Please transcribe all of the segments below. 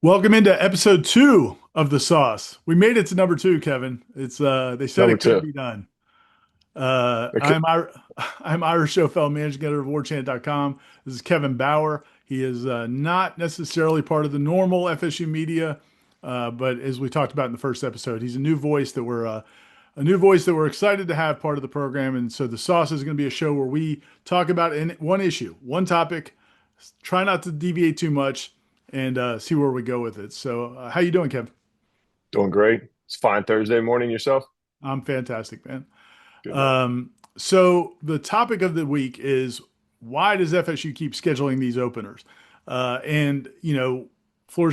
Welcome into episode 2 of The Sauce. We made it to number 2, Kevin. It's they said Number it couldn't two. be done. Okay. I'm Irish Showfeld, managing editor of Warchant.com. This is Kevin Bauer. He is not necessarily part of the normal FSU media, but as we talked about in the first episode, he's a new voice that we're excited to have part of the program. And so The Sauce is going to be a show where we talk about one issue, one topic, try not to deviate too much, and see where we go with it. So, how you doing, Kevin? Doing great. It's fine Thursday morning yourself. I'm fantastic, man. Good man. So the topic of the week is why does FSU keep scheduling these openers? Florida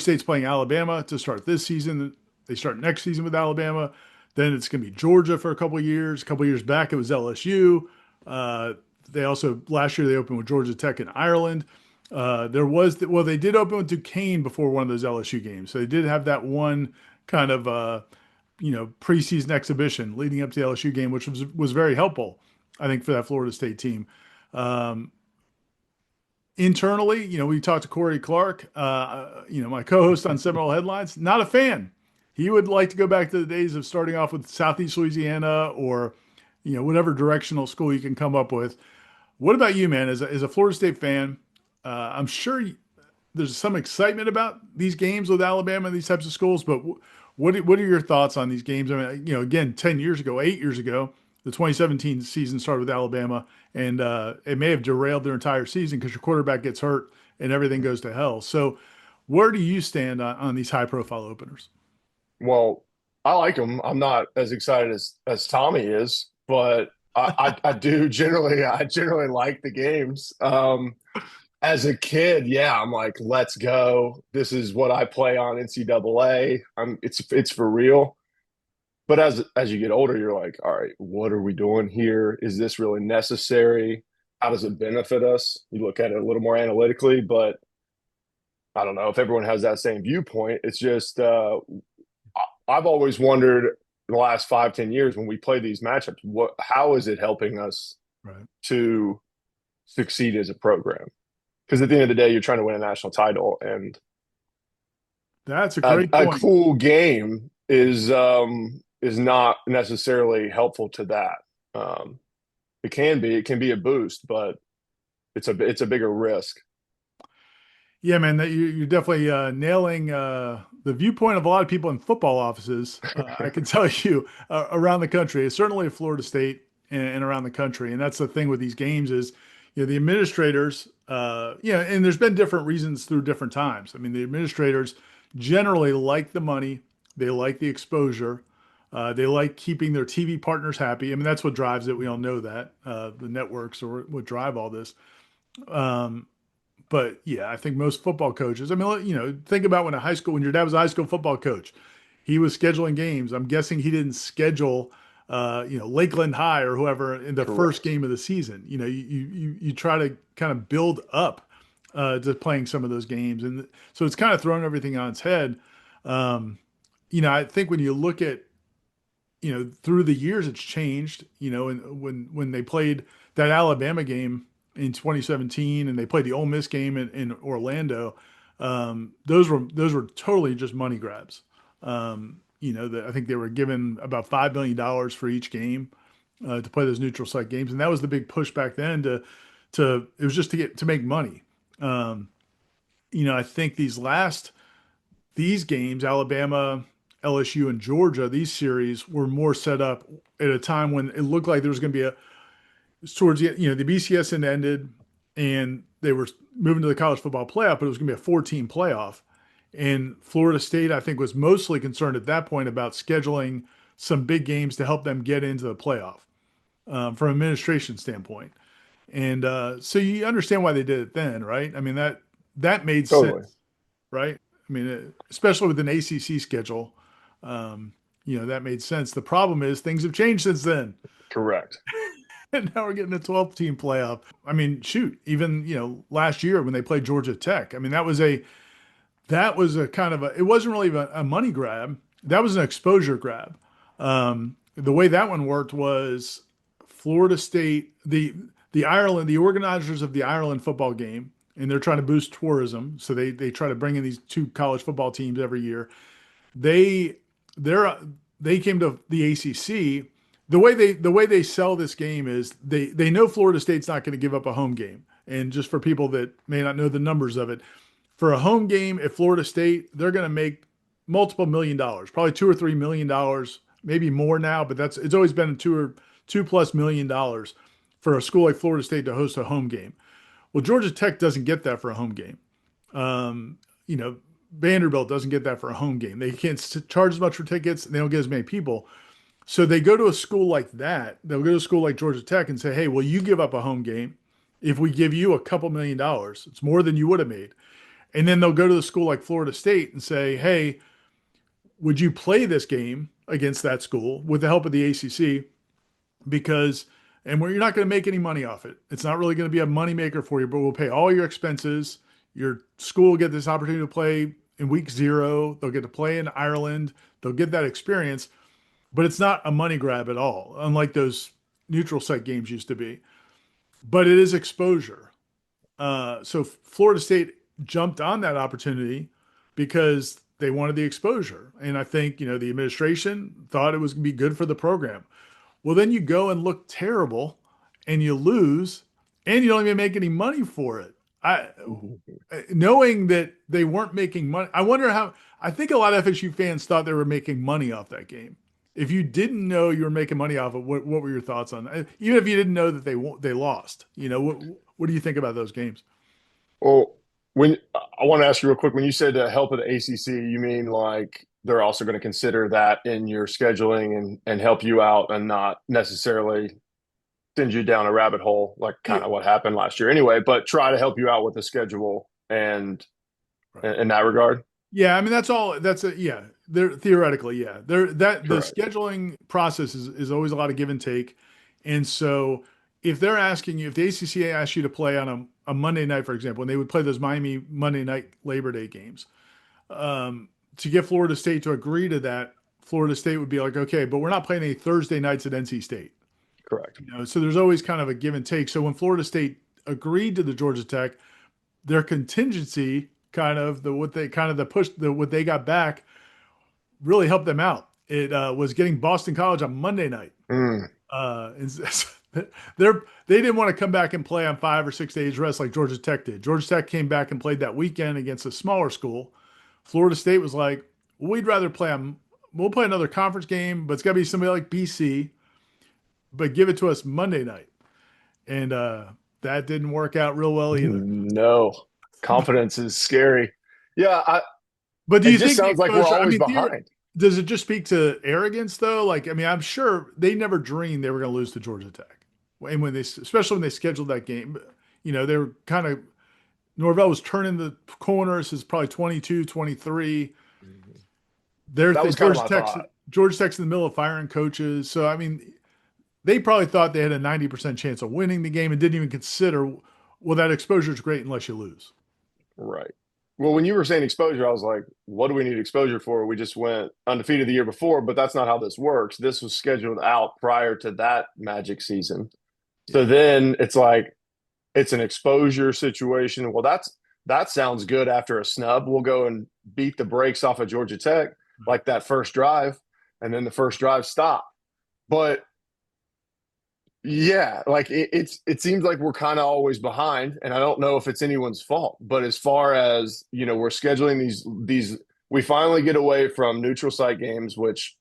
State's playing Alabama to start this season. They start next season with Alabama. Then it's going to be Georgia for a couple of years. A couple of years back, it was LSU. Uh, they also last year they opened with Georgia Tech in Ireland. They did open with Duquesne before one of those LSU games, so they did have that one kind of preseason exhibition leading up to the LSU game, which was very helpful, I think, for that Florida State team. Um, Internally, we talked to Corey Clark, my co-host on Seminole Headlines. Not a fan. He would like to go back to the days of starting off with Southeast Louisiana or whatever directional school you can come up with. What about you, man? As a Florida State fan, I'm sure there's some excitement about these games with Alabama and these types of schools, but what are your thoughts on these games? I mean, again, 10 years ago, 8 years ago, the 2017 season started with Alabama, and it may have derailed their entire season because your quarterback gets hurt and everything goes to hell. So, where do you stand on these high-profile openers? Well, I like them. I'm not as excited as Tommy is, but I do generally like the games. As a kid, yeah, I'm like, let's go. This is what I play on NCAA. It's for real. But as you get older, you're like, all right, what are we doing here? Is this really necessary? How does it benefit us? You look at it a little more analytically, but I don't know if everyone has that same viewpoint. It's just I've always wondered in the last 5, 10 years when we play these matchups, how is it helping us Right. to succeed as a program? Because at the end of the day, you're trying to win a national title, and That's a a, great a point. cool game is not necessarily helpful to that. Um, it can be a boost, but it's a bigger risk. Yeah, man, you're definitely nailing the viewpoint of a lot of people in football offices. I can tell you around the country, certainly at Florida State and around the country. And that's the thing with these games is, the administrators, and there's been different reasons through different times. I mean, the administrators generally like the money, they like the exposure, they like keeping their TV partners happy. I mean, that's what drives it. We all know that the networks are what drive all this. Um, but yeah, I think most football coaches, I mean, think about when your dad was a high school football coach, he was scheduling games. I'm guessing he didn't schedule, Lakeland High or whoever in the first Correct. game of the season. You try to kind of build up to playing some of those games. And so it's kind of thrown everything on its head. Um, I think when you look at, through the years, it's changed, and when they played that Alabama game in 2017 and they played the Ole Miss game in Orlando, those were totally just money grabs. I think they were given about $5 million for each game to play those neutral site games, and that was the big push back then to it was just to make money. Um, I think these games, Alabama, LSU, and Georgia, these series were more set up at a time when it looked like there was going to be towards the BCS had ended and they were moving to the college football playoff, but it was going to be a 14 playoff. And Florida State, I think, was mostly concerned at that point about scheduling some big games to help them get into the playoff from an administration standpoint. And so you understand why they did it then, right? I mean that made Totally. sense, right? I mean, especially with an ACC schedule, that made sense. The problem is things have changed since then. Correct. And now we're getting a 12-team playoff. I mean, shoot, even, last year when they played Georgia Tech, I mean, that was a kind of it wasn't really a money grab. That was an exposure grab. The way that one worked was Florida State, the Ireland, the organizers of the Ireland football game and they're trying to boost tourism. So they try to bring in these two college football teams every year. They they're they came to the ACC. The way they sell this game is they know Florida State's not going to give up a home game. And just for people that may not know the numbers of it, for a home game at Florida State, they're going to make multiple $1 million, probably $2 or $3 million, maybe more now, but it's always been $2+ million for a school like Florida State to host a home game. Well, Georgia Tech doesn't get that for a home game. Um, you know, Vanderbilt doesn't get that for a home game. They can't charge as much for tickets, and they don't get as many people. So they go to a school like that. They'll go to a school like Georgia Tech and say, "Hey, will you give up a home game if we give you a couple $1 million? It's more than you would have made." And then they'll go to the school like Florida State and say, "Hey, would you play this game against that school with the help of the ACC? Because and where you're not going to make any money off it. It's not really going to be a moneymaker for you, but we'll pay all your expenses. Your school will get this opportunity to play in week 0. They'll get to play in Ireland. They'll get that experience, but it's not a money grab at all, unlike those neutral site games used to be. But it is exposure. So Florida State jumped on that opportunity because they wanted the exposure. And I think, the administration thought it was going to be good for the program. Well, then you go and look terrible and you lose and you don't even make any money for it. Knowing that they weren't making money, I wonder how. I think a lot of FSU fans thought they were making money off that game. If you didn't know you were making money off it, what were your thoughts on that? Even if you didn't know that they lost, what do you think about those games? Well, when I want to ask you real quick, when you said help of the ACC, you mean like they're also going to consider that in your scheduling and help you out and not necessarily send you down a rabbit hole like Yeah, kind of what happened last year anyway, but try to help you out with the schedule and right. in that regard. Yeah, I mean that's all. Yeah. They're theoretically, yeah. That the Correct. scheduling process is always a lot of give and take, and so if they're asking you, if the ACCA asks you to play on a Monday night, for example, and they would play those Miami Monday night Labor Day games, to get Florida State to agree to that, Florida State would be like, okay, but we're not playing any Thursday nights at NC State. Correct. So there's always kind of a give and take. So when Florida State agreed to the Georgia Tech, their contingency kind of the push what they got back really helped them out. It was getting Boston College on Monday night. Mm, And they didn't want to come back and play on 5 or 6 days rest like Georgia Tech did. Georgia Tech came back and played that weekend against a smaller school. Florida State was like, well, we'll play another conference game, but it's got to be somebody like BC, but give it to us Monday night. And that didn't work out real well either. no, confidence is scary. Yeah, But do it you just think the sounds like we're exposure, I always mean, behind. does it just speak to arrogance though? Like, I mean, I'm sure they never dreamed they were going to lose to Georgia Tech. And especially when they scheduled that game, they were kind of, Norvell was turning the corners, is probably 22, 23. They're That th- was kind of Georgia my Tech's, thought. Georgia Tech's in the middle of firing coaches. So, I mean, they probably thought they had a 90% chance of winning the game and didn't even consider, well, that exposure is great unless you lose. Right. Well, when you were saying exposure, I was like, what do we need exposure for? We just went undefeated the year before, but that's not how this works. This was scheduled out prior to that Magic season. So Yeah. then it's like it's an exposure situation. Well, that sounds good after a snub. We'll go and beat the brakes off of Georgia Tech like that first drive, and then the first drive stop. But yeah, like it seems like we're kind of always behind, and I don't know if it's anyone's fault. But as far as we're scheduling these, we finally get away from neutral site games, which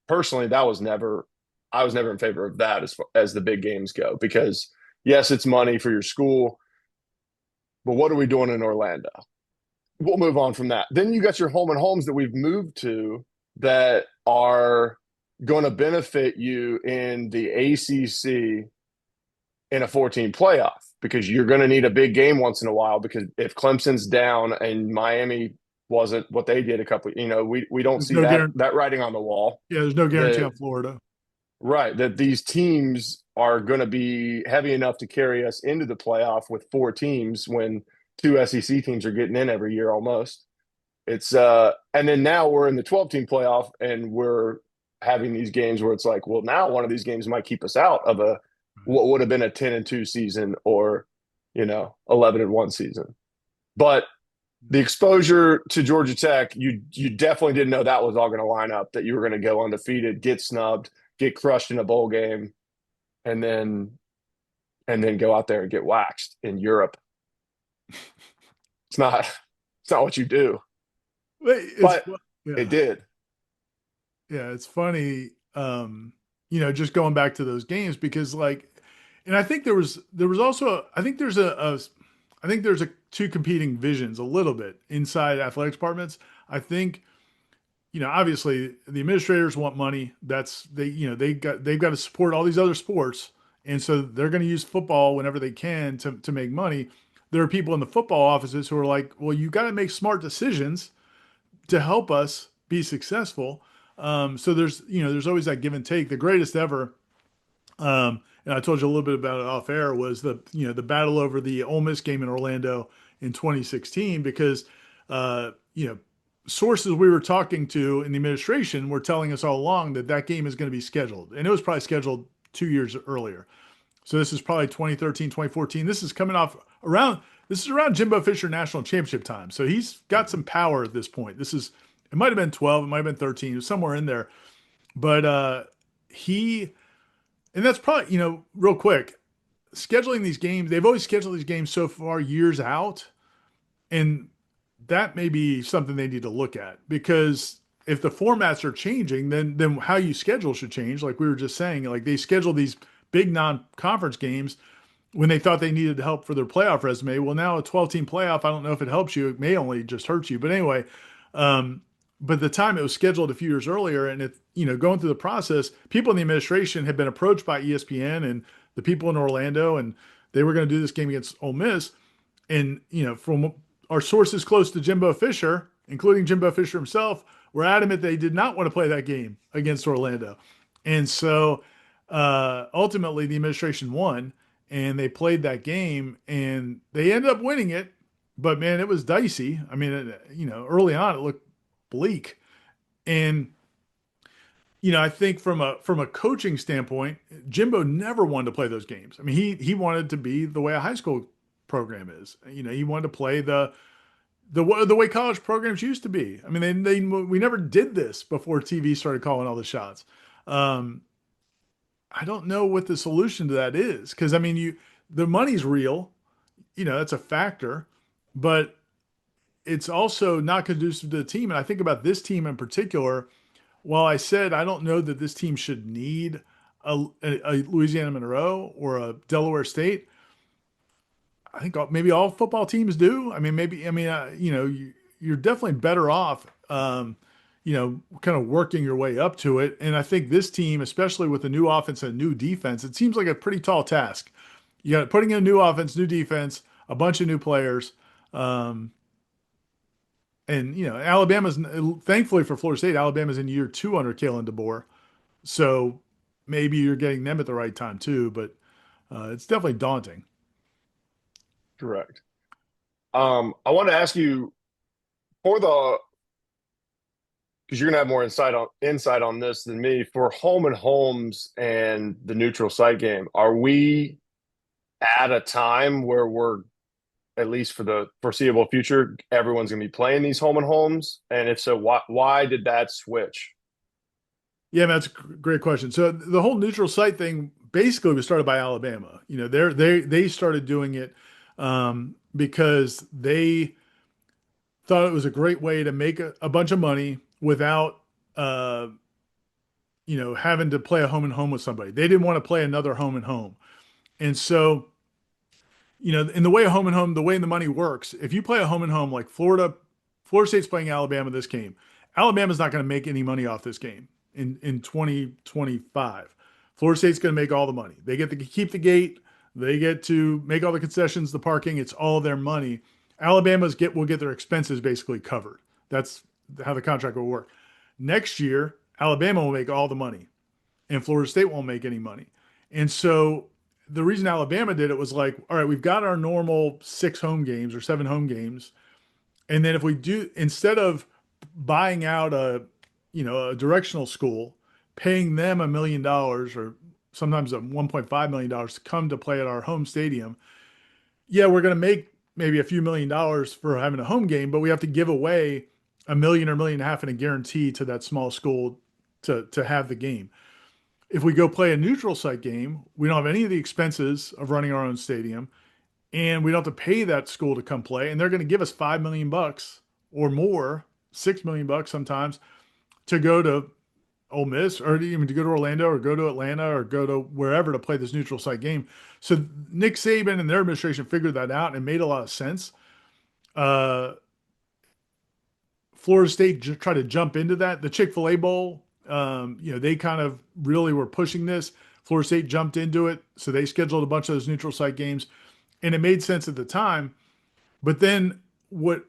personally, I was never in favor of that as far as the big games go, because yes, it's money for your school, but what are we doing in Orlando? We'll move on from that. Then you got your home and homes that we've moved to that are going to benefit you in the ACC in a 14 playoff, because you're going to need a big game once in a while, because if Clemson's down and Miami wasn't what they did we don't There's see no that guarantee. writing on the wall Yeah, there's no guarantee that on Florida. right that these teams are going to be heavy enough to carry us into the playoff with 4 teams when 2 SEC teams are getting in every year almost. It's and then now we're in the 12-team playoff and we're having these games where it's like, well, now one of these games might keep us out of a what would have been a 10-2 season, or 11-1 season. But the exposure to Georgia Tech, you definitely didn't know that was all going to line up, that you were going to go undefeated, get snubbed, get crushed in a bowl game, and then go out there and get waxed in Europe. It's not it's not what you do, It's but fu- it yeah. did. Yeah, it's funny, just going back to those games because and I think there was also I think there's a two competing visions a little bit inside athletic departments. I think, obviously the administrators want money. They've got to support all these other sports, and so they're going to use football whenever they can to make money. There are people in the football offices who are like, well, you got to make smart decisions to help us be successful. So there's always that give and take. The greatest ever, and I told you a little bit about it off air, was the battle over the Ole Miss game in Orlando in 2016 because uh, you know sources we were talking to in the administration were telling us all along that that game is going to be scheduled, and it was probably scheduled 2 years earlier. So this is probably 2013, 2014. This is around Jimbo Fisher National Championship time. So he's got some power at this point. It might have been 12, it might have been 13, it was somewhere in there. But he, and that's probably, real quick, scheduling these games, they've always scheduled these games so far years out. And that may be something they need to look at because if the formats are changing, then how you schedule should change. Like we were just saying, like they schedule these big non-conference games when they thought they needed help for their playoff resume. Well, now a 12-team playoff, I don't know if it helps you. It may only just hurt you. But anyway, um, but the time it was scheduled a few years earlier, and going through the process, people in the administration had been approached by ESPN and the people in Orlando, and they were going to do this game against Ole Miss. And from our sources close to Jimbo Fisher, including Jimbo Fisher himself, were adamant they did not want to play that game against Orlando. And so ultimately, the administration won, and they played that game, and they ended up winning it. But man, it was dicey. I mean, early on it looked bleak, and I think from a coaching standpoint, Jimbo never wanted to play those games. I mean, he wanted to be the way a high school program is. He wanted to play the way college programs used to be. I mean, we never did this before TV started calling all the shots. Um, I don't know what the solution to that is because I mean, the money's real, that's a factor, but it's also not conducive to the team. And I think about this team in particular. While I said I don't know that this team should need a Louisiana Monroe or a Delaware State, I think maybe all football teams do. I mean, maybe, I mean, you're definitely better off, kind of working your way up to it. And I think this team, especially with a new offense and a new defense, it seems like a pretty tall task. You got putting in a new offense, new defense, a bunch of new players. Um, and, Alabama's, thankfully for Florida State, Alabama's in year two under Kalen DeBoer. So maybe you're getting them at the right time too, but it's definitely daunting. Correct. I want to ask you for the because you're gonna have more insight on this than me for home and homes and the neutral site game. Are we at a time where we're at least for the foreseeable future, everyone's gonna be playing these home and homes? And if so, why did that switch? Yeah, man, that's a great question. So the whole neutral site thing basically was started by Alabama. They started doing it because they thought it was a great way to make a bunch of money without uh, having to play a home and home with somebody. They didn't want to play another home and home. And so, in the way a home and home, the way the money works, if you play a home and home like Florida State's playing Alabama this game, Alabama's not going to make any money off this game in 2025. Florida State's going to make all the money. They get to keep the gate. They get to make all the concessions, the parking. It's all their money. Will get their expenses basically covered. That's how the contract will work. Next year, Alabama will make all the money, and Florida State won't make any money. And so the reason Alabama did it was like, all right, we've got our normal 6 home games or 7 home games, and then if we do, instead of buying out a directional school, paying them $1 million or sometimes a $1.5 million to come to play at our home stadium, yeah, we're going to make maybe a few $1 million for having a home game, but we have to give away 1 million or 1.5 million in a guarantee to that small school to have the game. If we go play a neutral site game, we don't have any of the expenses of running our own stadium, and we don't have to pay that school to come play, and they're going to give us 5 million bucks or more, 6 million bucks sometimes to go to Ole Miss or even to go to Orlando or go to Atlanta or go to wherever to play this neutral site game. So Nick Saban and their administration figured that out and it made a lot of sense. Uh, Florida State tried to jump into that. The Chick-fil-A Bowl, they kind of really were pushing this. Florida State jumped into it, so they scheduled a bunch of those neutral site games, and it made sense at the time. But then what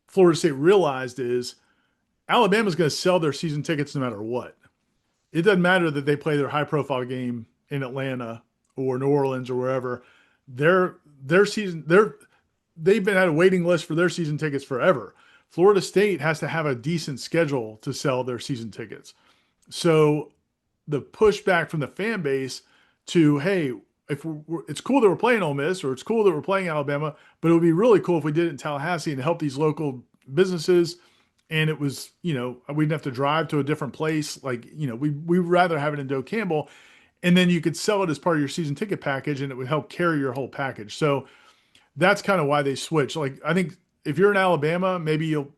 Florida State realized is Alabama's going to sell their season tickets no matter what. It doesn't matter that they play their high-profile game in Atlanta or New Orleans or wherever. Their season, they've been at a waiting list for their season tickets forever. Florida State has to have a decent schedule to sell their season tickets. So the pushback from the fan base to, hey, if it's cool that we're playing Ole Miss or it's cool that we're playing Alabama, but it would be really cool if we did it in Tallahassee and help these local businesses. And it was, we'd have to drive to a different place. Like, we'd rather have it in Doe Campbell. And then you could sell it as part of your season ticket package and it would help carry your whole package. So that's kind of why they switched. Like I think if you're in Alabama, maybe your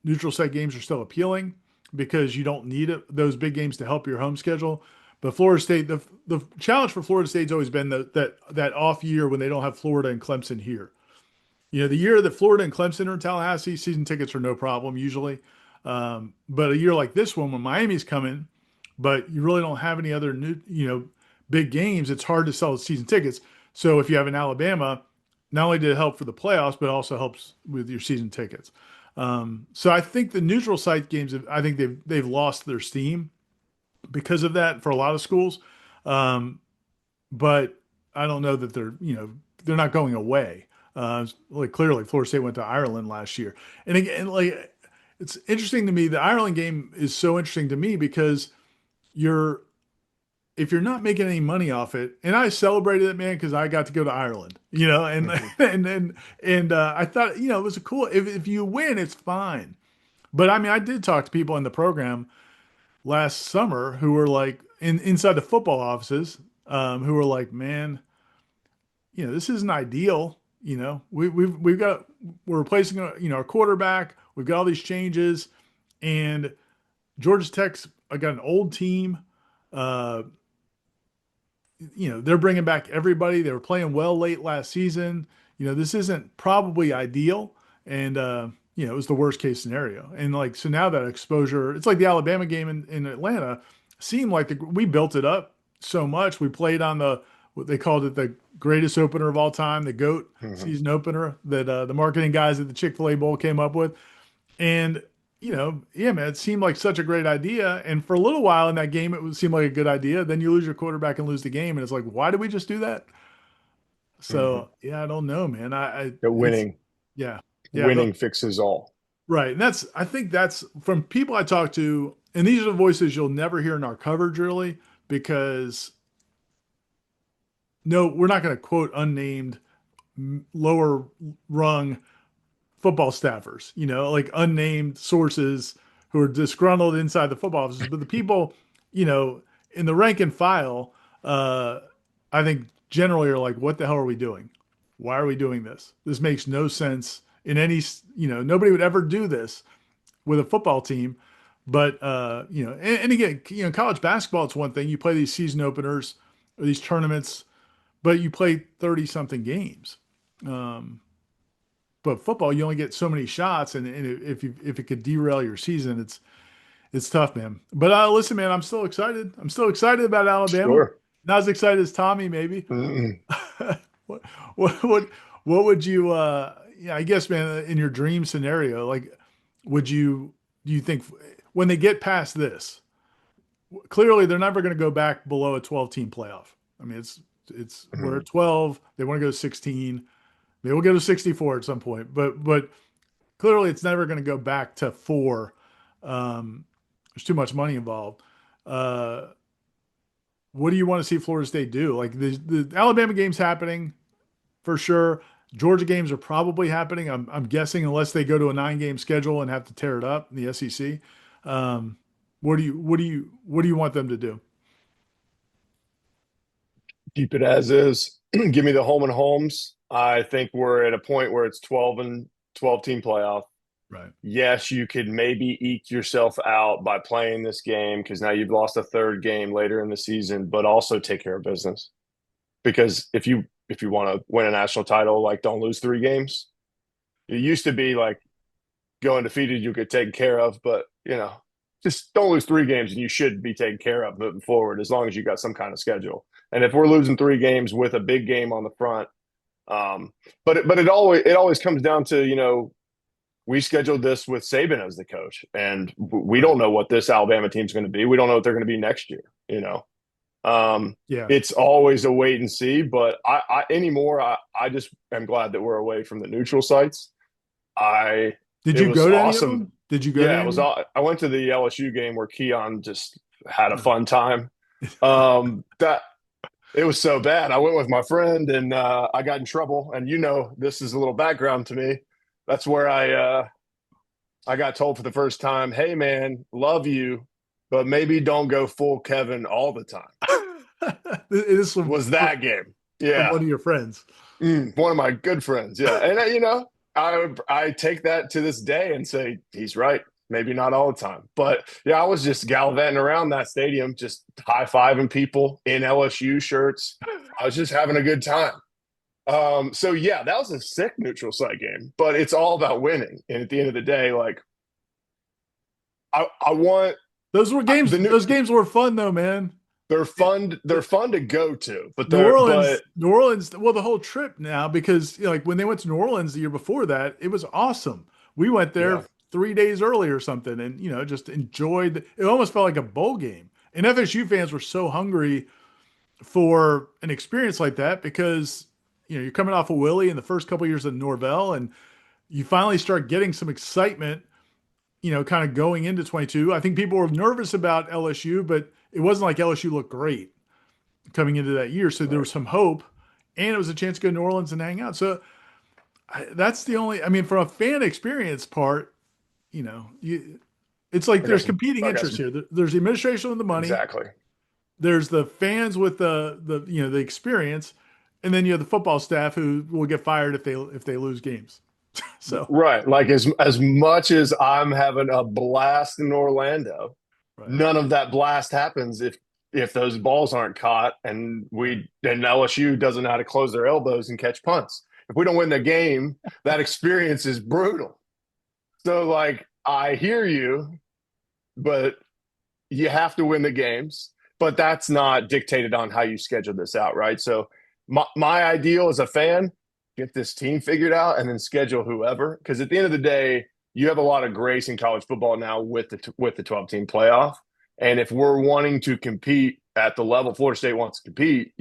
neutral site games are still appealing because you don't need those big games to help your home schedule. But Florida State, the challenge for Florida State's always been that off year when they don't have Florida and Clemson here. The year that Florida and Clemson are in Tallahassee, season tickets are no problem usually. But a year like this one, when Miami's coming, but you really don't have any other big games, it's hard to sell season tickets. So if you have an Alabama, not only did it help for the playoffs, but it also helps with your season tickets. So I think the neutral site games, I think they've lost their steam because of that for a lot of schools. Um, but I don't know that they're not going away. Like clearly, Florida State went to Ireland last year, and again, like it's interesting to me. The Ireland game is so interesting to me because you're if you're not making any money off it, and I celebrated it, man, because I got to go to Ireland, and Hmm. I thought, it was a cool. If you win, it's fine. But I mean, I did talk to people in the program last summer who were like inside the football offices, who were like, man, this isn't ideal. We're replacing our quarterback. We've got all these changes, and Georgia Tech's got an old team. Uh, they're bringing back everybody. They were playing well late last season. This isn't probably ideal, and it was the worst case scenario. And like so now that exposure, it's like the Alabama game in Atlanta seemed like we built it up so much. We played on what they called it the greatest opener of all time, the GOAT Hmm. season opener that the marketing guys at the Chick-fil-A Bowl came up with. And yeah, man, it seemed like such a great idea. And for a little while in that game, it would seem like a good idea. Then you lose your quarterback and lose the game, and it's like, why did we just do that? Hmm. So yeah, I don't know, man. The It's winning, yeah, yeah, winning fixes all. right. And I think that's from people I talk to, and these are the voices you'll never hear in our coverage, really, because no, we're not going to quote unnamed lower rung football staffers, like unnamed sources who are disgruntled inside the football offices. But the people, you know, in the rank and file, I think generally are like, what the hell are we doing? Why are we doing this? This makes no sense in any, nobody would ever do this with a football team. But, and again, college basketball, it's one thing. You play these season openers or these tournaments, but you play 30 something games. Um, but football, you only get so many shots, and if it could derail your season, it's tough, man. But listen, man, I'm still excited. I'm still excited about Alabama. Sure. Not as excited as Tommy, maybe. Mm-mm. what what what what would you? Yeah, I guess, man, in your dream scenario, like, would you do you think when they get past this, clearly they're never going to go back below a 12 team playoff. I mean, it's we're at Mhm. 12. They want to go to 16. They will go to 64 at some point, but clearly it's never going to go back to four. There's too much money involved. Uh, what do you want to see Florida State do? Like the Alabama game's happening. for sure. Georgia games are probably happening. I'm guessing unless they go to a 9 game schedule and have to tear it up in the SEC. Um, what do you want them to do? Keep it as is. Give me the home and homes. I think we're at a point where it's 12 and 12 team playoff. Right. Yes, you could maybe eke yourself out by playing this game because now you've lost a third game later in the season, but also take care of business. Because if you want to win a national title, like don't lose 3 games. It used to be like go undefeated, you get taken care of, but just don't lose 3 games and you should be taken care of moving forward as long as you got some kind of schedule. And if we're losing 3 games with a big game on the front, but it always comes down to we scheduled this with Saban as the coach, and we Right. don't know what this Alabama team's going to be. We don't know what they're going to be next year. Um, Yeah. it's always a wait and see. But I just am glad that we're away from the neutral sites. I Did It you was go to any of awesome. them? Did you go to Yeah, it any of was. them? I went to the LSU game where Keon just had a No. fun time. That it was so bad. I went with my friend and I got in trouble. And this is a little background to me. That's where I got told for the first time, "Hey man, love you, but maybe don't go full Kevin all the time." It is Was that game? from Yeah. one of your friends. One of my good friends. Yeah, and I take that to this day and say he's right. Maybe not all the time, but yeah, I was just gallivanting around that stadium, just high fiving people in LSU shirts. I was just having a good time. So yeah, that was a sick neutral site game, but it's all about winning. And at the end of the day, like I want Those were games. the new. Those games were fun though, man. They're It- fun. They're the- fun to go to, but they're but New Orleans. Well, the whole trip now because like when they went to New Orleans the year before that, it was awesome. We went there yeah, 3 days early or something, and just enjoyed. It almost felt like a bowl game. And FSU fans were so hungry for an experience like that because you're coming off of Willie in the first couple of years of Norvell, and you finally start getting some excitement. Kind of going into 22. I think people were nervous about LSU, but it wasn't like LSU looked great coming into that year. So there right. was some hope, and it was a chance to go to New Orleans and hang out. So that's the only. I mean, from a fan experience part, it's like I got there's some. competing I got interests some. here. There's the administration with the money. Exactly. There's the fans with the experience, and then you have the football staff who will get fired if they lose games. So Right. Like as much as I'm having a blast in Orlando, right, none of that blast happens if those balls aren't caught right, and LSU doesn't know how to close their elbows and catch punts. If we don't win the game, that experience is brutal. So like I hear you, but you have to win the games. But that's not dictated on how you schedule this out, right? So my ideal as a fan, get this team figured out and then schedule whoever. Because at the end of the day, you have a lot of grace in college football now with the 12 team playoff. And if we're wanting to compete at the level Florida State wants to compete,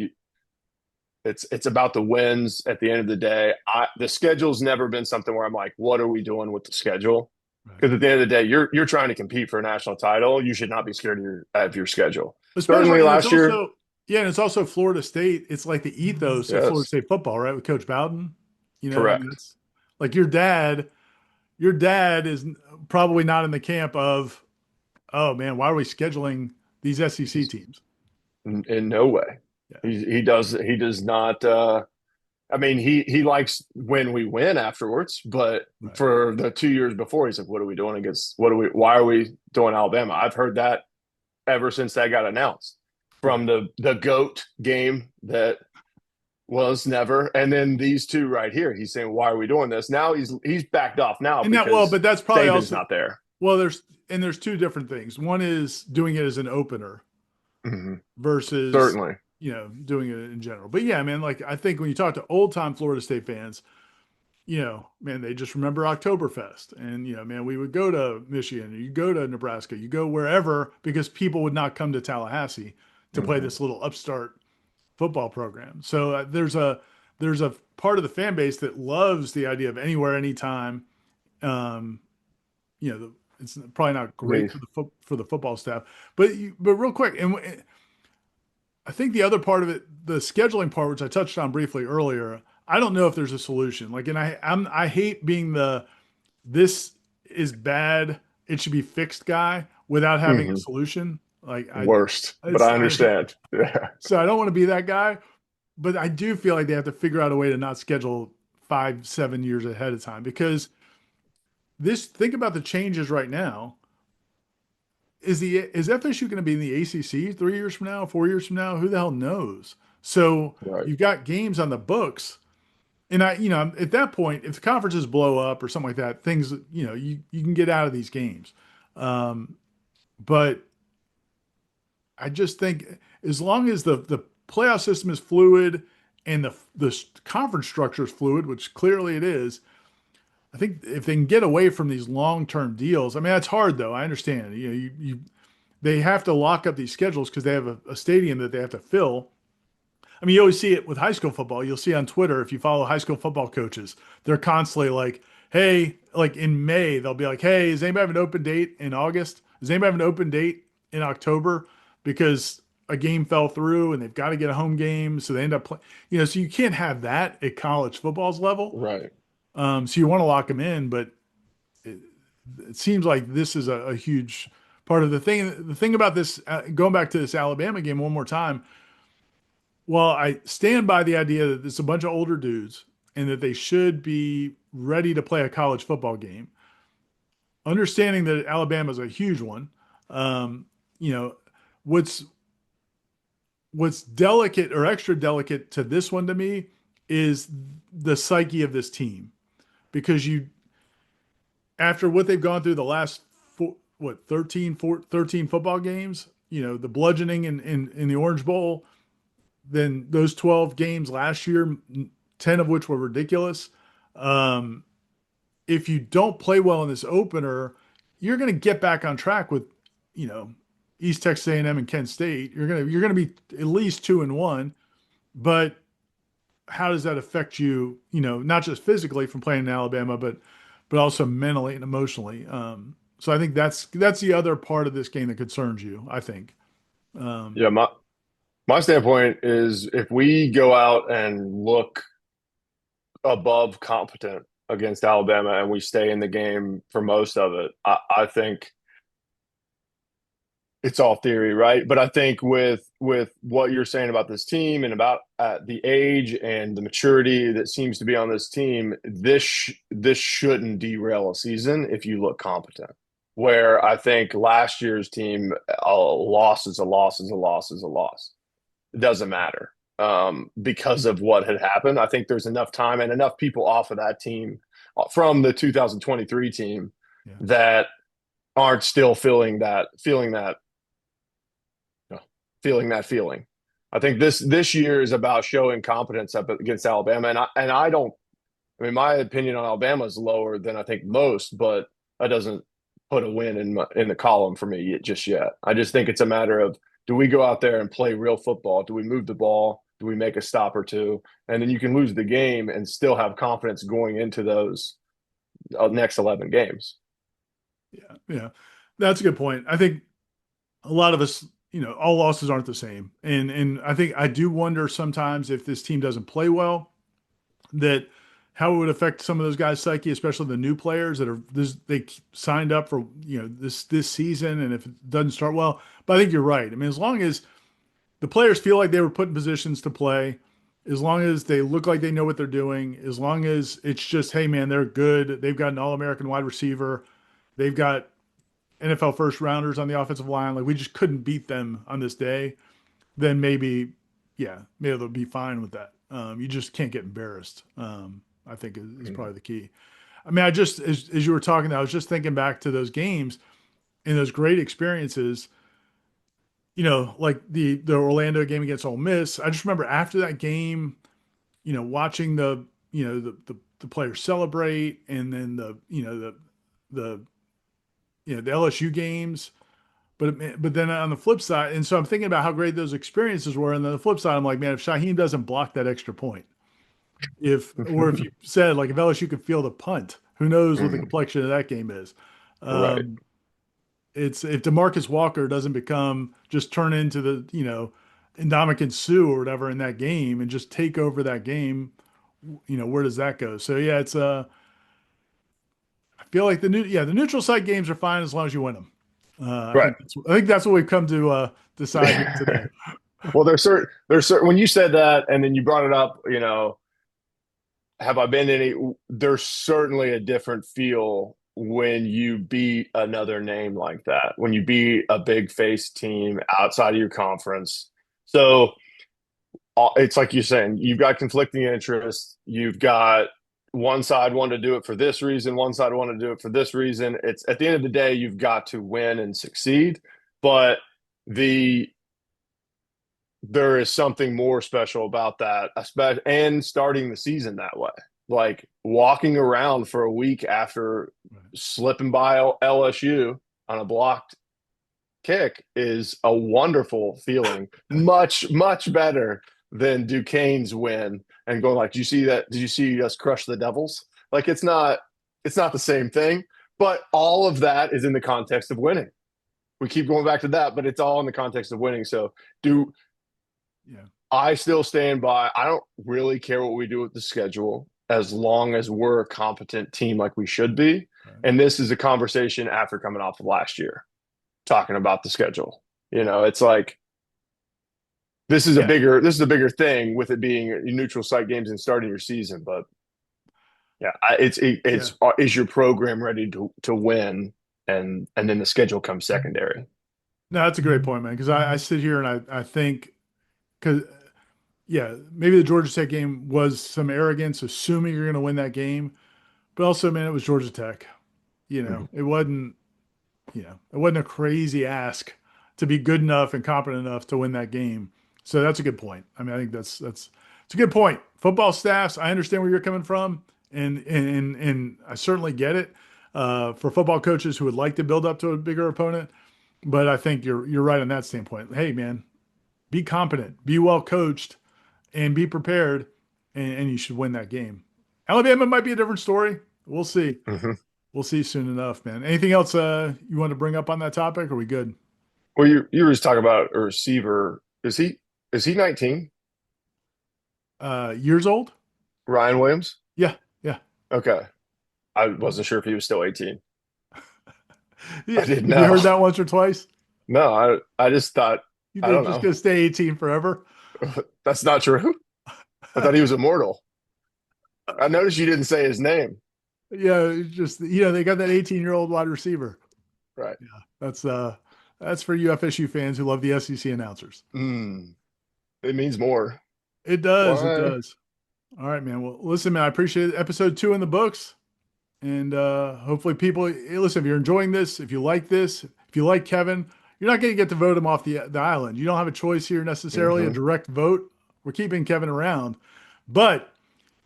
it's about the wins at the end of the day. The schedule's never been something where I'm like, what are we doing with the schedule? right. Because at the end of the day, you're trying to compete for a national title. You should not be scared of your schedule. Certainly Especially, and it's last year, also yeah, and it's also Florida State. It's like the ethos of Florida yes, State football, right? With Coach Bowden, I mean, correct. it's like your dad. Your dad is probably not in the camp of, oh man, why are we scheduling these SEC teams? In no way. Yeah, He does not. I mean, he likes when we win afterwards, but right. for the 2 years before, he's like, "What are we doing against? Why are we doing Alabama?" I've heard that ever since that got announced Right. from the goat game that was never, and then these two right here. He's saying, "Why are we doing this?" Now he's backed off now And that well, because but that's probably Saban's also not there. well. There's two different things. One is doing it as an opener Mm-hmm. versus Certainly. doing it in general. But yeah, man, like I think when you talk to old time Florida State fans, man, they just remember Oktoberfest. And, man, we would go to Michigan, you go to Nebraska, you go wherever because people would not come to Tallahassee to play Mm-hmm. this little upstart football program. So there's a part of the fan base that loves the idea of anywhere, anytime. Um, it's probably not great for the football staff, but real quick, and I think the other part of it, the scheduling part, which I touched on briefly earlier, I don't know if there's a solution. Like, and I hate being the this is bad, it should be fixed guy without having a Hmm. solution. Like Worst, but it's I understand. Yeah. so I don't want to be that guy, but I do feel like they have to figure out a way to not schedule 5, 7 years ahead of time because this think about the changes right now. Is FSU going to be in the ACC 3 years from now, 4 years from now? Who the hell knows? So Right. you've got games on the books, and at that point, if the conferences blow up or something like that, things you can get out of these games. Um, but I just think as long as the playoff system is fluid and the conference structure is fluid, which clearly it is, I think if they can get away from these long term deals, I mean that's hard though. I understand. You they have to lock up these schedules because they have a stadium that they have to fill. I mean, you always see it with high school football. You'll see on Twitter if you follow high school football coaches, they're constantly like, "Hey, like in May, they'll be like, "Hey, does anybody have an open date in August? Does anybody have an open date in October?" Because a game fell through and they've got to get a home game, so they end up playing. So you can't have that at college football's level. Right. So you want to lock them in, but it seems like this is a huge part of the thing. The thing about this, going back to this Alabama game one more time, well, I stand by the idea that it's a bunch of older dudes and that they should be ready to play a college football game. Understanding that Alabama is a huge one, um, you know, what's what's delicate or extra delicate to this one to me is the psyche of this team because you after what they've gone through the last 13 football games, the bludgeoning in the Orange Bowl, then those 12 games last year, 10 of which were ridiculous. Um, if you don't play well in this opener, you're going to get back on track with, you know, East Texas A&M and M and Kent State. You're going to be at least 2-1, but how does that affect you, not just physically from playing in Alabama, but also mentally and emotionally. So I think that's the other part of this game that concerns you, I think. Um, Yeah. My standpoint is if we go out and look above competent against Alabama and we stay in the game for most of it, I think it's all theory, right? But I think with what you're saying about this team and about the age and the maturity that seems to be on this team, this shouldn't derail a season if you look competent. Where I think last year's team, a loss is a loss is a loss is a loss. It doesn't matter because of what had happened. I think there's enough time and enough people off of that team from the 2023 team yeah, that aren't still uh, feeling that feeling. I think this year is about showing competence up against Alabama, and I don't. I mean, my opinion on Alabama is lower than I think most, but that doesn't put a win in the column for me just yet. I just think it's a matter of do we go out there and play real football? Do we move the ball? Do we make a stop or two? And then you can lose the game and still have confidence going into those next 11 games. yeah, yeah. That's a good point. I think a lot of us, all losses aren't the same, and I think I do wonder sometimes if this team doesn't play well, that how it would affect some of those guys' psyche, especially the new players that are they signed up for this season, and if it doesn't start well. But I think you're right. I mean, as long as the players feel like they were put in positions to play, as long as they look like they know what they're doing, as long as it's just, hey man, they're good. They've got an All-American wide receiver. They've got NFL first rounders on the offensive line. Like we just couldn't beat them on this day. Then maybe, yeah, maybe they'll be fine with that. You just can't get embarrassed. I think is Mm-hmm. probably the key. I mean, I just as you were talking, I was just thinking back to those games and those great experiences like the Orlando game against Ole Miss. I just remember after that game, watching the players celebrate, and then the the LSU games. But then on the flip side, and so I'm thinking about how great those experiences were, and then the flip side, I'm like, man, if Shaheem doesn't block that extra point, if you said like if LSU could feel the punt, who knows what the Mm-hmm. complexion of that game is. Right. Um, it's if Demarcus Walker doesn't become just turn into the Ndamukong Suh or whatever in that game and just take over that game, where does that go? So yeah, it's I feel like the neutral site games are fine as long as you win them. Right. I think that's what we've come to decide here today. Well, there's certain when you said that and then you brought it up, have I been to any? There's certainly a different feel when you beat another name like that, when you beat a big face team outside of your conference. So it's like you're saying, you've got conflicting interests. You've got one side wanting to do it for this reason, one side wanting to do it for this reason. It's at the end of the day, you've got to win and succeed. But the there is something more special about that, and starting the season that way. Like walking around for a week after slipping by LSU on a blocked kick is a wonderful feeling. Much, much better than Duquesne's win and going like, "Do you see that? Did you see us crush the Devils?" Like it's not the same thing. But all of that is in the context of winning. We keep going back to that, but it's all in the context of winning. So do Yeah. I still stand by. I don't really care what we do with the schedule as long as we're a competent team like we should be. Right. And this is a conversation after coming off of last year, talking about the schedule. It's like Yeah. this is a bigger thing with it being neutral site games and starting your season. But yeah, Yeah. it's is your program ready to win, and then the schedule comes secondary. No, that's a great point, man. Because I sit here and I think because yeah, maybe the Georgia Tech game was some arrogance, assuming you're going to win that game, but also, man, it was Georgia Tech. Mhm. It wasn't a crazy ask to be good enough and competent enough to win that game. So that's a good point. I mean, I think that's it's a good point. Football staffs, I understand where you're coming from, and I certainly get it. For football coaches who would like to build up to a bigger opponent, but I think you're right on that standpoint. Hey, man, be competent, be well coached, and be prepared, and you should win that game. Alabama might be a different story. We'll see. Mhm. We'll see soon enough, man. Anything else you want to bring up on that topic? Are we good? Well, you were just talking about a receiver. Is he 19? Years old? Ryan Williams? Yeah, yeah, Okay. I wasn't sure if he was still 18. I yeah. didn't Have you know. heard that once or twice? No, I just thought, You I think don't he's just know. gonna stay 18 forever? That's not true. I thought he was immortal. I noticed you didn't say his name. Yeah, it's just they got that 18-year-old wide receiver. Right. Yeah, that's for you FSU fans who love the SEC announcers. Mm, it means more. It does, it Why? does. All right, man. Well, listen, man, I appreciate it. Episode 2 in the books. And hopefully people hey, listen, if you're enjoying this, if you like this, if you like Kevin, you're not going to get to vote him off the island. You don't have a choice here necessarily, a Hmm. direct vote. We're keeping Kevin around. But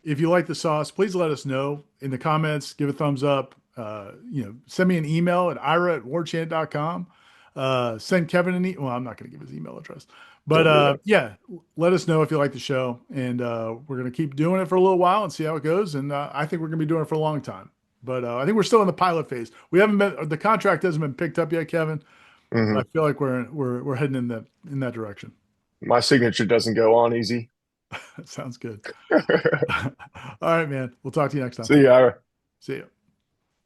if you like the sauce, please let us know in the comments. Give a thumbs up. Send me an email at ira@warchant.com. Send Kevin an email. Well, I'm not going to give his email address. But Don't do that. yeah, let us know if you like the show. And we're going to keep doing it for a little while and see how it goes. And I think we're going to be doing it for a long time. But I think we're still in the pilot phase. We haven't been, the contract hasn't been picked up yet, Kevin. But I Hmm. feel like we're heading in that direction. My signature doesn't go on easy. That sounds good. All right, man. We'll talk to you next time. See ya. See you.